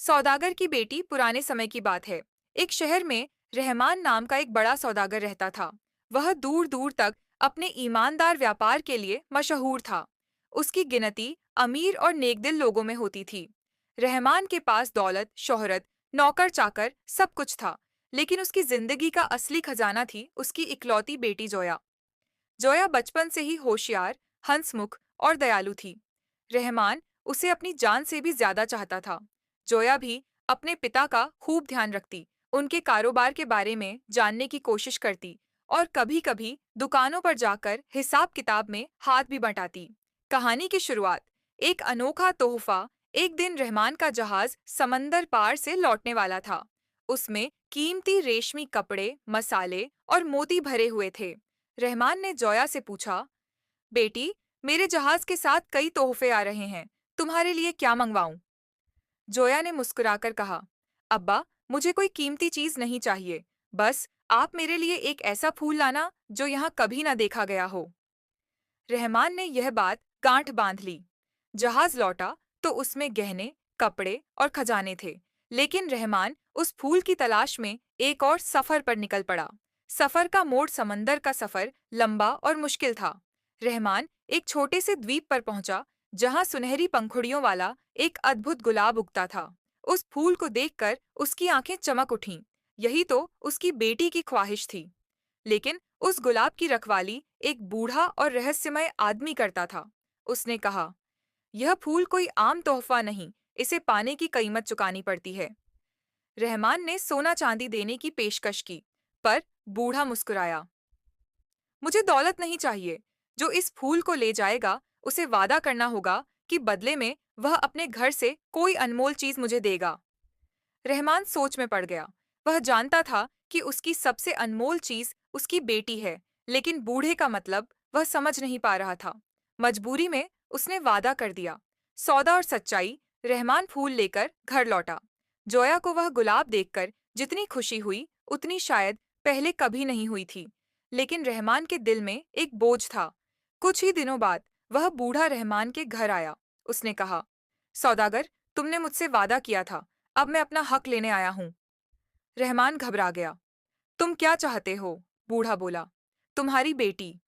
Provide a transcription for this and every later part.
सौदागर की बेटी पुराने समय की बात है। एक शहर में रहमान नाम का एक बड़ा सौदागर रहता था। वह दूर दूर तक अपने ईमानदार व्यापार के लिए मशहूर था। उसकी गिनती अमीर और नेकदिल लोगों में होती थी। रहमान के पास दौलत, शोहरत, नौकर चाकर सब कुछ था, लेकिन उसकी जिंदगी का असली खजाना थी उसकी इकलौती बेटी जोया। जोया बचपन से ही होशियार, हंसमुख और दयालु थी। रहमान उसे अपनी जान से भी ज्यादा चाहता था। जोया भी अपने पिता का खूब ध्यान रखती, उनके कारोबार के बारे में जानने की कोशिश करती और कभी-कभी दुकानों पर जाकर हिसाब किताब में हाथ भी बंटाती। कहानी की शुरुआत एक अनोखा तोहफा। एक दिन रहमान का जहाज समंदर पार से लौटने वाला था। उसमें कीमती रेशमी कपड़े, मसाले और मोती भरे हुए थे। रहमान ने जोया से पूछा, बेटी, मेरे जहाज के साथ कई तोहफे आ रहे हैं, तुम्हारे लिए क्या मंगवाऊं? जोया ने मुस्कुराकर कहा, अब्बा, मुझे कोई कीमती चीज नहीं चाहिए। बस आप मेरे लिए एक ऐसा फूल लाना जो यहाँ कभी ना देखा गया हो। रहमान ने यह बात गांठ बांध ली। जहाज लौटा तो उसमें गहने, कपड़े और खजाने थे, लेकिन रहमान उस फूल की तलाश में एक और सफर पर निकल पड़ा। सफर का मोड़ समंदर का सफर लंबा और मुश्किल था। रहमान एक छोटे से द्वीप पर पहुंचा, जहां सुनहरी पंखुड़ियों वाला एक अद्भुत गुलाब उगता था। उस फूल को देखकर उसकी आंखें चमक उठीं। यही तो उसकी बेटी की ख्वाहिश थी। लेकिन उस गुलाब की रखवाली एक बूढ़ा और रहस्यमय आदमी करता था। उसने कहा, यह फूल कोई आम तोहफा नहीं, इसे पाने की कीमत चुकानी पड़ती है। रहमान ने सोना चांदी देने की पेशकश की, पर बूढ़ा मुस्कुराया। मुझे दौलत नहीं चाहिए। जो इस फूल को ले जाएगा, उसे वादा करना होगा कि बदले में वह अपने घर से कोई अनमोल चीज मुझे देगा। रहमान सोच में पड़ गया। वह जानता था कि उसकी सबसे अनमोल चीज उसकी बेटी है, लेकिन बूढ़े का मतलब वह समझ नहीं पा रहा था। मजबूरी में उसने वादा कर दिया। सौदा और सच्चाई। रहमान फूल लेकर घर लौटा। जोया को वह गुलाब देखकर जितनी खुशी हुई, उतनी शायद पहले कभी नहीं हुई थी। लेकिन रहमान के दिल में एक बोझ था। कुछ ही दिनों बाद वह बूढ़ा रहमान के घर आया। उसने कहा, सौदागर, तुमने मुझसे वादा किया था, अब मैं अपना हक लेने आया हूँ। रहमान घबरा गया। तुम क्या चाहते हो? बूढ़ा बोला। तुम्हारी बेटी।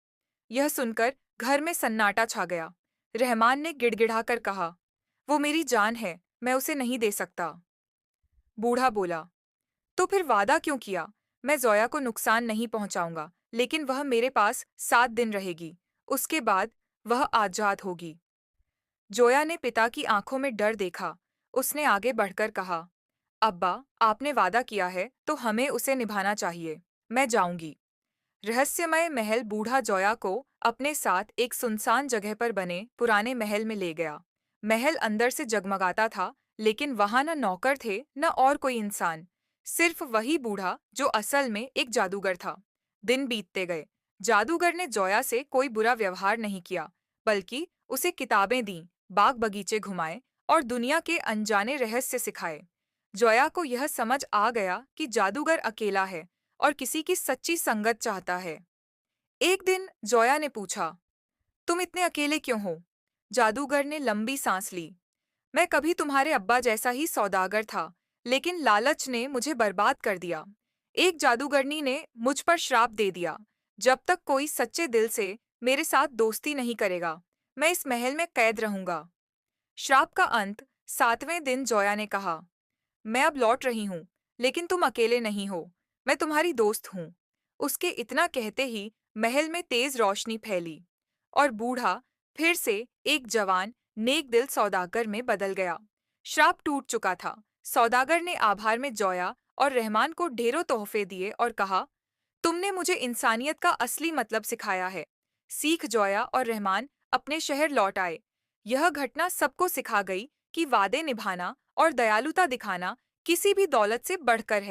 यह सुनकर घर में सन्नाटा छा गया। रहमान ने गिड़गिड़ाकर कहा, वो मेरी जान है, मैं उसे नहीं दे सकता। बूढ़ा बोला, तो फिर वादा क्यों किया? मैं जोया को नुकसान नहीं पहुंचाऊंगा, लेकिन वह मेरे पास 7 दिन रहेगी। उसके बाद वह आजाद होगी। जोया ने पिता की आंखों में डर देखा। उसने आगे बढ़कर कहा, अब्बा, आपने वादा किया है तो हमें उसे निभाना चाहिए। मैं जाऊंगी। रहस्यमय महल बूढ़ा जोया को अपने साथ एक सुनसान जगह पर बने पुराने महल में ले गया। महल अंदर से जगमगाता था, लेकिन वहां न नौकर थे न और कोई इंसान। सिर्फ वही बूढ़ा जो असल में एक जादूगर था। दिन बीतते गए। जादूगर ने जोया से कोई बुरा व्यवहार नहीं किया, बल्कि उसे किताबें दीं, बाग बगीचे घुमाए और दुनिया के अनजाने रहस्य सिखाए। जोया को यह समझ आ गया कि जादूगर अकेला है और किसी की सच्ची संगत चाहता है। एक दिन जोया ने पूछा, तुम इतने अकेले क्यों हो? जादूगर ने लंबी सांस ली। मैं कभी तुम्हारे अब्बा जैसा ही सौदागर था, लेकिन लालच ने मुझे बर्बाद कर दिया। एक जादूगरनी ने मुझ पर श्राप दे दिया, जब तक कोई सच्चे दिल से मेरे साथ दोस्ती नहीं करेगा, मैं इस महल में कैद रहूंगा। श्राप का अंत। 7वें दिन जोया ने कहा, मैं अब लौट रही हूँ, लेकिन तुम अकेले नहीं हो, मैं तुम्हारी दोस्त हूँ। उसके इतना कहते ही महल में तेज रोशनी फैली और बूढ़ा फिर से एक जवान, नेक दिल सौदागर में बदल गया। श्राप टूट चुका था। सौदागर ने आभार में जोया और रहमान को ढेरों तोहफे दिए और कहा, तुमने मुझे इंसानियत का असली मतलब सिखाया है। सीख जोया और रहमान अपने शहर लौट आए। यह घटना सबको सिखा गई कि वादे निभाना और दयालुता दिखाना किसी भी दौलत से बढ़कर है।